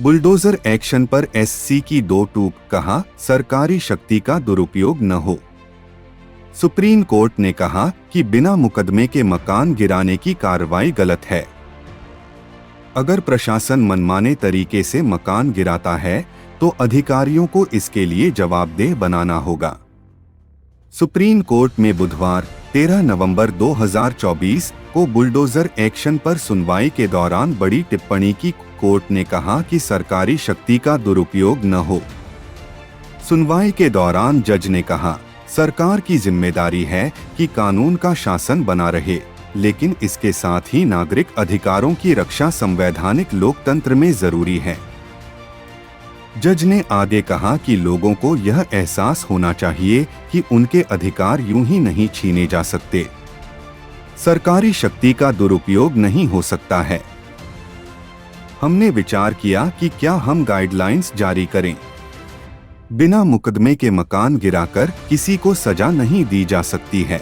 Bulldozer action पर SC की दो टूक, कहा सरकारी शक्ति का दुरुपयोग न हो। सुप्रीम कोर्ट ने कहा कि बिना मुकदमे के मकान गिराने की कार्रवाई गलत है। अगर प्रशासन मनमाने तरीके से मकान गिराता है तो अधिकारियों को इसके लिए जवाबदेह बनाना होगा। सुप्रीम कोर्ट में बुधवार 13 नवंबर 2024 को बुलडोजर एक्शन पर सुनवाई के दौरान बड़ी टिप्पणी की। कोर्ट ने कहा कि सरकारी शक्ति का दुरुपयोग न हो। सुनवाई के दौरान जज ने कहा, सरकार की जिम्मेदारी है कि कानून का शासन बना रहे, लेकिन इसके साथ ही नागरिक अधिकारों की रक्षा संवैधानिक लोकतंत्र में जरूरी है। जज ने आगे कहा कि लोगों को यह एहसास होना चाहिए कि उनके अधिकार यूं ही नहीं छीने जा सकते। सरकारी शक्ति का दुरुपयोग नहीं हो सकता है। हमने विचार किया कि क्या हम गाइडलाइंस जारी करें। बिना मुकदमे के मकान गिराकर किसी को सजा नहीं दी जा सकती है।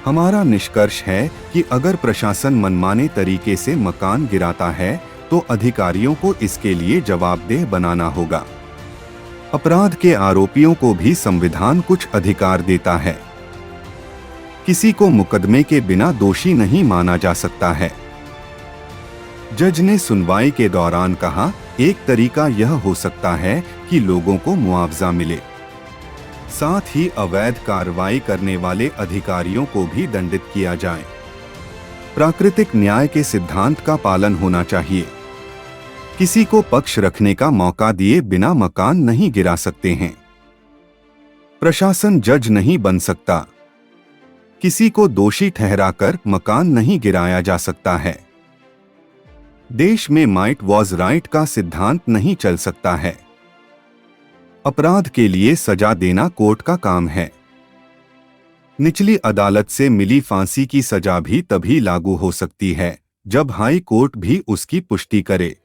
हमारा निष्कर्ष है कि अगर प्रशासन मनमाने तरीके से मकान गिराता है तो अधिकारियों को इसके लिए जवाबदेह बनाना होगा। अपराध के आरोपियों को भी संविधान कुछ अधिकार देता है। किसी को मुकदमे के बिना दोषी नहीं माना जा सकता है। जज ने सुनवाई के दौरान कहा, एक तरीका यह हो सकता है कि लोगों को मुआवजा मिले, साथ ही अवैध कार्रवाई करने वाले अधिकारियों को भी दंडित किया जाए। प्राकृतिक न्याय के सिद्धांत का पालन होना चाहिए। किसी को पक्ष रखने का मौका दिए बिना मकान नहीं गिरा सकते हैं। प्रशासन जज नहीं बन सकता। किसी को दोषी ठहराकर मकान नहीं गिराया जा सकता है। देश में माइट वॉज राइट का सिद्धांत नहीं चल सकता है। अपराध के लिए सजा देना कोर्ट का काम है। निचली अदालत से मिली फांसी की सजा भी तभी लागू हो सकती है जब हाई कोर्ट भी उसकी पुष्टि करे।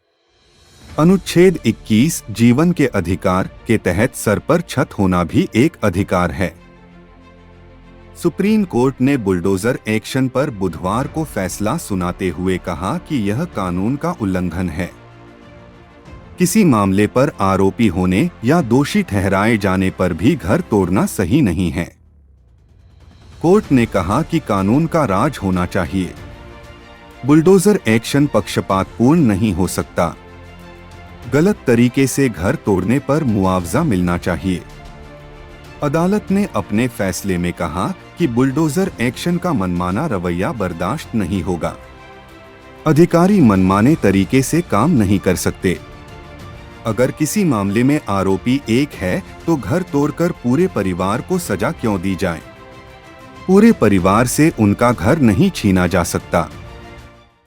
अनुच्छेद 21 जीवन के अधिकार के तहत सर पर छत होना भी एक अधिकार है। सुप्रीम कोर्ट ने बुलडोजर एक्शन पर बुधवार को फैसला सुनाते हुए कहा कि यह कानून का उल्लंघन है। किसी मामले पर आरोपी होने या दोषी ठहराए जाने पर भी घर तोड़ना सही नहीं है। कोर्ट ने कहा कि कानून का राज होना चाहिए। बुलडोजर एक्शन पक्षपातपूर्ण नहीं हो सकता। गलत तरीके से घर तोड़ने पर मुआवजा मिलना चाहिए। अदालत ने अपने फैसले में कहा कि बुलडोजर एक्शन का मनमाना रवैया बर्दाश्त नहीं होगा। अधिकारी मनमाने तरीके से काम नहीं कर सकते। अगर किसी मामले में आरोपी एक है तो घर तोड़कर पूरे परिवार को सजा क्यों दी जाए? पूरे परिवार से उनका घर नहीं छीना जा सकता।